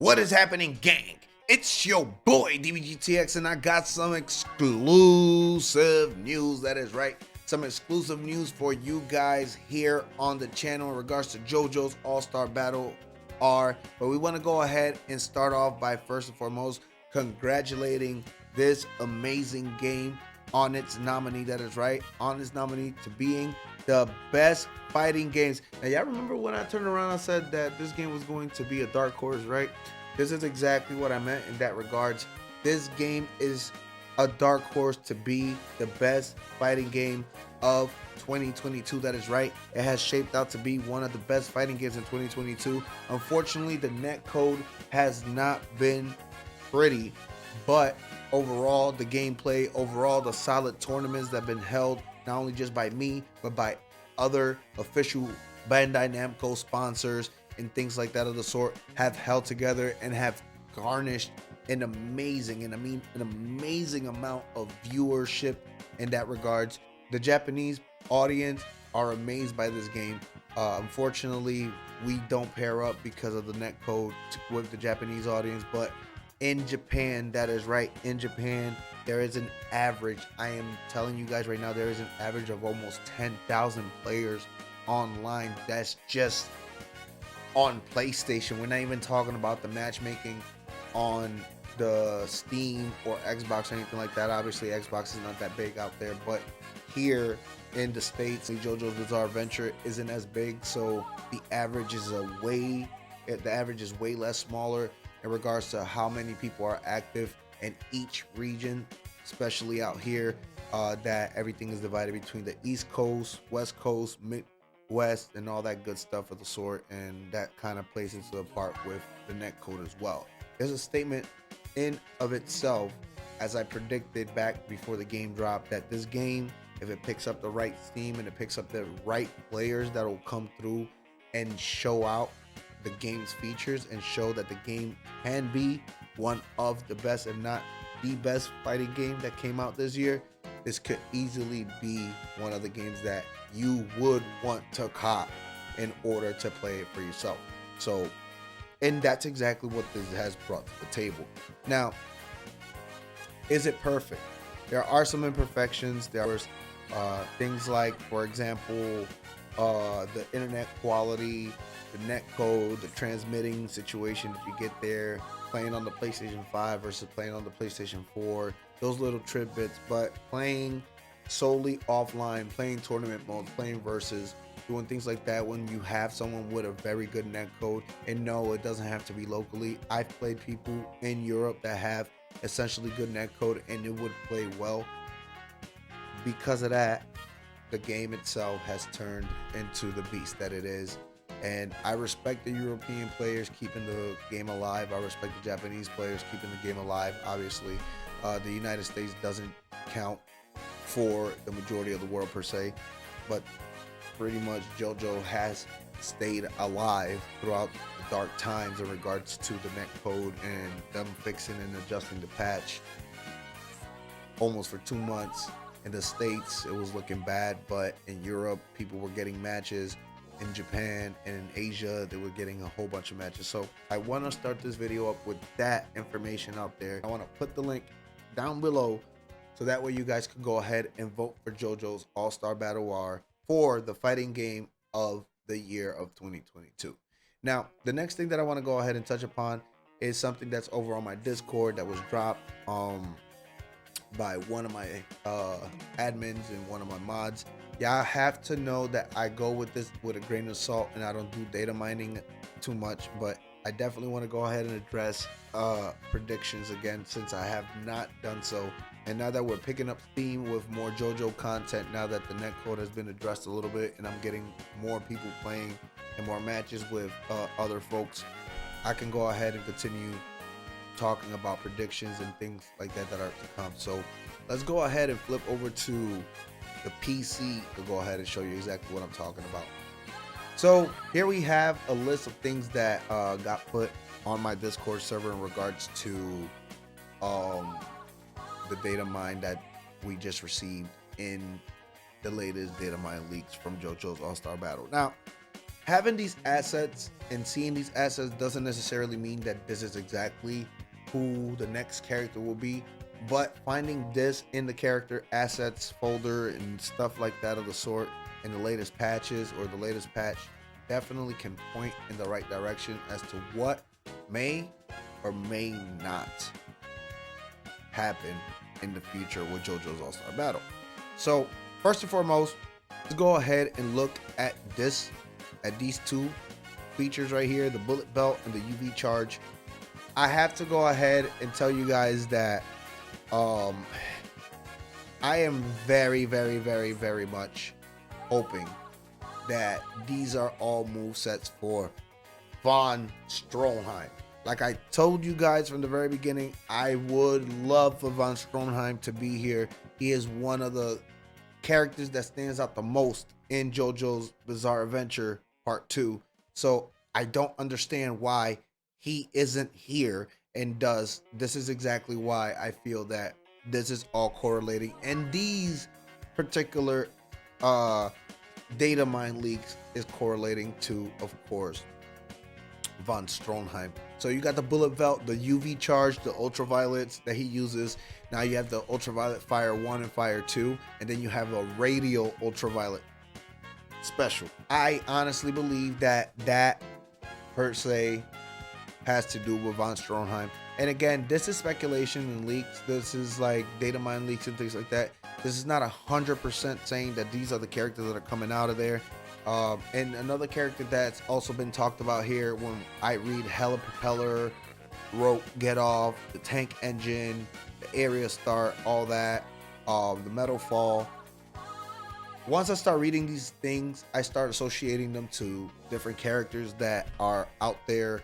What is happening, gang? It's your boy DBGTX, and I got some exclusive news. That is right, some exclusive news for you guys here on the channel in regards to JoJo's All-Star Battle R. But we want to go ahead and start off by first and foremost congratulating this amazing game on its nominee. That is right, on its nominee to being the best fighting games. Now, y'all remember when I turned around and said that this game was going to be a dark horse, right? This is exactly what I meant in that regards. This game is a dark horse to be the best fighting game of 2022. That is right. It has shaped out to be one of the best fighting games in 2022. Unfortunately, the net code has not been pretty, but overall, the gameplay, overall, the solid tournaments that have been held, not only just by me, but by other official Bandai Namco sponsors and things like that of the sort, have held together and have garnished an amazing, and I mean an amazing amount of viewership in that regards. The Japanese audience are amazed by this game. Unfortunately, we don't pair up because of the net code with the Japanese audience, but in Japan, that is right, in Japan, there is an average, I am telling you guys right now, there is an average of almost 10,000 players online. That's just on PlayStation. We're not even talking about the matchmaking on the Steam or Xbox or anything like that. Obviously, Xbox is not that big out there, but here in the States, JoJo's Bizarre Adventure isn't as big, so the average is way less smaller in regards to how many people are active in each region, especially out here, that everything is divided between the East Coast, West Coast, Midwest, and all that good stuff of the sort, and that kind of plays into the part with the net code as well. There's a statement in of itself, as I predicted back before the game dropped, that this game, if it picks up the right steam and it picks up the right players that will come through and show out the game's features and show that the game can be one of the best, if not the best fighting game that came out this year, this could easily be one of the games that you would want to cop in order to play it for yourself. So, and that's exactly what this has brought to the table. Now, is it perfect? There are some imperfections. There are things like, for example, the internet quality, the net code, the transmitting situation that you get there, playing on the PlayStation 5 versus playing on the PlayStation 4, those little tidbits. But playing solely offline, playing tournament modes, playing versus, doing things like that when you have someone with a very good net code. And no, it doesn't have to be locally. I've played people in Europe that have essentially good net code and it would play well. Because of that, the game itself has turned into the beast that it is. And I respect the European players keeping the game alive. I respect the Japanese players keeping the game alive. Obviously, the United States doesn't count for the majority of the world per se, but pretty much JoJo has stayed alive throughout the dark times in regards to the net code and them fixing and adjusting the patch almost for 2 months. In the States, it was looking bad, but in Europe, people were getting matches. In Japan and in Asia, they were getting a whole bunch of matches. So I want to start this video up with that information out there. I want to put the link down below so that way you guys can go ahead and vote for JoJo's All-Star Battle R for the fighting game of the year of 2022. Now, the next thing that I want to go ahead and touch upon is something that's over on my Discord that was dropped by one of my admins and one of my mods. Y'all have to know that I go with this with a grain of salt and I don't do data mining too much, but I definitely want to go ahead and address predictions again since I have not done so. And now that we're picking up steam with more JoJo content, now that the netcode has been addressed a little bit and I'm getting more people playing and more matches with other folks, I can go ahead and continue talking about predictions and things like that that are to come. So let's go ahead and flip over to the PC to go ahead and show you exactly what I'm talking about. So here we have a list of things that got put on my Discord server in regards to the data mine that we just received in the latest data mine leaks from JoJo's All-Star Battle. Now, having these assets and seeing these assets doesn't necessarily mean that this is exactly who the next character will be, but finding this in the character assets folder and stuff like that of the sort in the latest patches or the latest patch definitely can point in the right direction as to what may or may not happen in the future with JoJo's All-Star Battle. So first and foremost, let's go ahead and look at these two features right here, the bullet belt and the UV charge. I have to go ahead and tell you guys that I am very, very, very, very much hoping that these are all move sets for von Stroheim. Like I told you guys from the very beginning, I would love for von Stroheim to be here. He is one of the characters that stands out the most in JoJo's Bizarre Adventure Part 2. So I don't understand why he isn't here and does. This is exactly why I feel that this is all correlating. And these particular data mine leaks is correlating to, of course, von Stroheim. So you got the bullet belt, the UV charge, the ultraviolets that he uses. Now you have the ultraviolet fire 1 and fire 2, and then you have a radial ultraviolet special. I honestly believe that per se has to do with von Stroheim. And again, this is speculation and leaks. This is like data mine leaks and things like that. This is not 100% saying that these are the characters that are coming out of there. And another character that's also been talked about here when I read Hella Propeller, Rope Get Off, the Tank Engine, the Area Start, all that, the Metal Fall. Once I start reading these things, I start associating them to different characters that are out there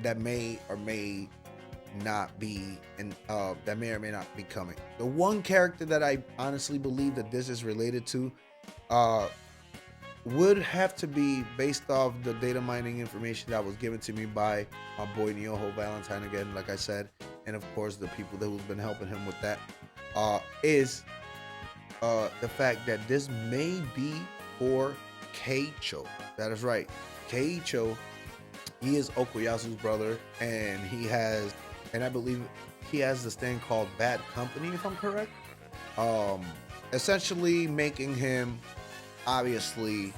that may or may not be that may or may not be coming. The one character that I honestly believe that this is related to would have to be based off the data mining information that was given to me by my boy Neoho Valentine again, like I said, and of course the people that have been helping him with that, is the fact that this may be for Keicho. That is right, Keicho. He is Okuyasu's brother, and I believe he has this thing called Bad Company, if I'm correct. Essentially making him obviously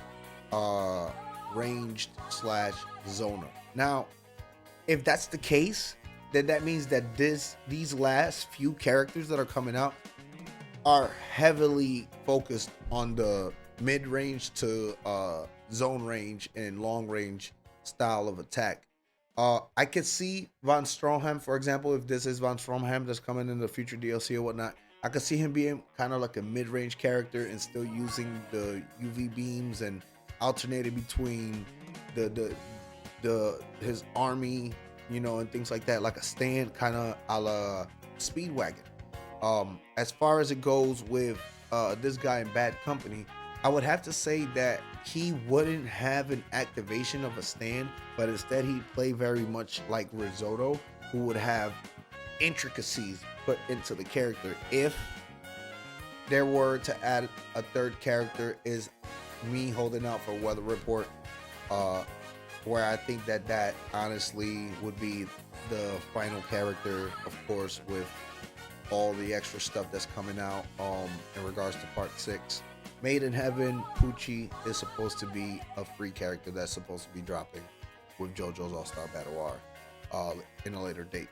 ranged / zoner. Now, if that's the case, then that means that these last few characters that are coming out are heavily focused on the mid-range to zone range and long range style of attack. I could see von Stroheim, for example, if this is von Stroheim that's coming in the future DLC or whatnot, I could see him being kind of like a mid-range character and still using the UV beams and alternating between his army, you know, and things like that, like a stand kind of a la Speedwagon. As far as it goes with this guy in Bad Company, I would have to say that he wouldn't have an activation of a stand, but instead he'd play very much like Risotto, who would have intricacies put into the character. If there were to add a third character, is me holding out for Weather Report, where I think that honestly would be the final character, of course, with all the extra stuff that's coming out in regards to Part 6. Made in Heaven, Poochie is supposed to be a free character that's supposed to be dropping with JoJo's All-Star Battle R in a later date.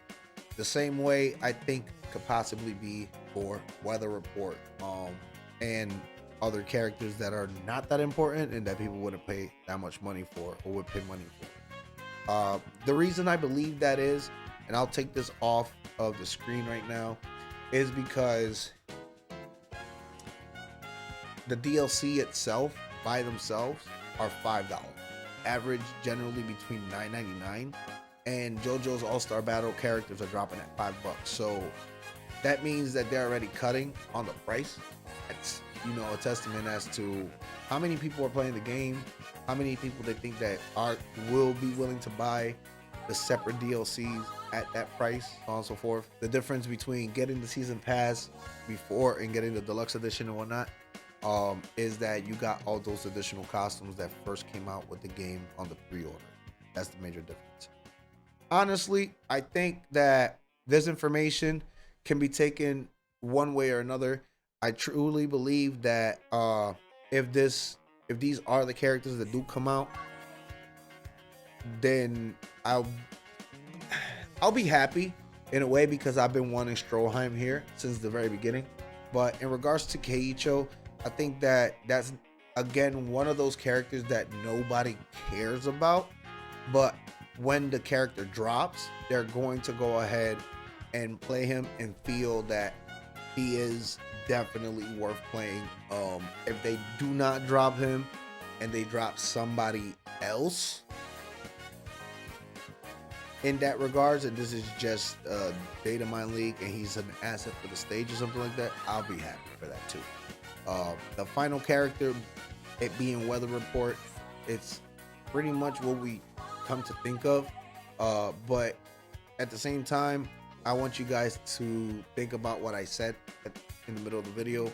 The same way I think could possibly be for Weather Report and other characters that are not that important and that people wouldn't pay that much money for or would pay money for. The reason I believe that is, and I'll take this off of the screen right now, is because the DLC itself by themselves are $5. Average generally between $9.99, and JoJo's All-Star Battle characters are dropping at $5. So that means that they're already cutting on the price. That's, you know, a testament as to how many people are playing the game, how many people they think that will be willing to buy the separate DLCs at that price, so on and so forth. The difference between getting the season pass before and getting the deluxe edition and whatnot is that you got all those additional costumes that first came out with the game on the pre-order. That's the major difference. Honestly, I think that this information can be taken one way or another. I truly believe that if these are the characters that do come out, then I'll be happy in a way because I've been wanting Stroheim here since the very beginning. But in regards to Keicho, I think that that's again one of those characters that nobody cares about. But when the character drops, they're going to go ahead and play him and feel that he is definitely worth playing. If they do not drop him and they drop somebody else in that regards, and this is just a Datamine league and he's an asset for the stage or something like that, I'll be happy for that too. The final character, it being Weather Report, it's pretty much what we come to think of, but at the same time, I want you guys to think about what I said in the middle of the video.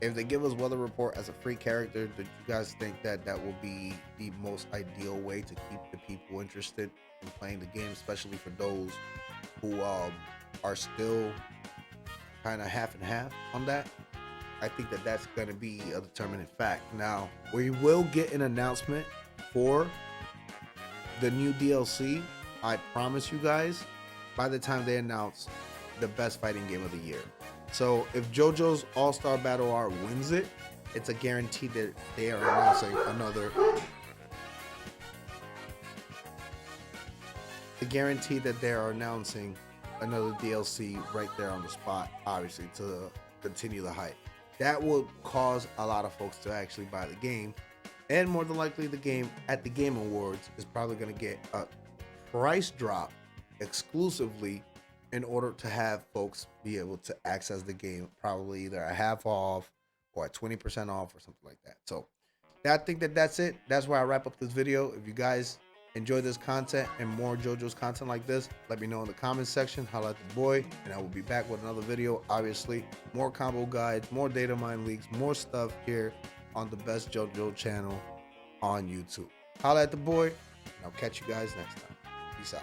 If they give us Weather Report as a free character, do you guys think that that will be the most ideal way to keep the people interested in playing the game, especially for those who are still kind of half and half on that? I think that that's going to be a determining fact. Now, we will get an announcement for the new DLC. I promise you guys, by the time they announce the best fighting game of the year. So if JoJo's All-Star Battle R wins it, it's a guarantee that they are announcing another. The guarantee that they are announcing another DLC right there on the spot, obviously, to continue the hype. That will cause a lot of folks to actually buy the game, and more than likely, the game at the Game Awards is probably going to get a price drop exclusively in order to have folks be able to access the game, probably either a half off or at 20% off or something like that. So I think that that's it. That's where I wrap up this video. If you guys enjoy this content and more JoJo's content like this, let me know in the comments section. Holla at the boy, and I will be back with another video. Obviously, more combo guides, more Datamine leaks, more stuff here on the best JoJo channel on YouTube. Holla at the boy, and I'll catch you guys next time. Peace out.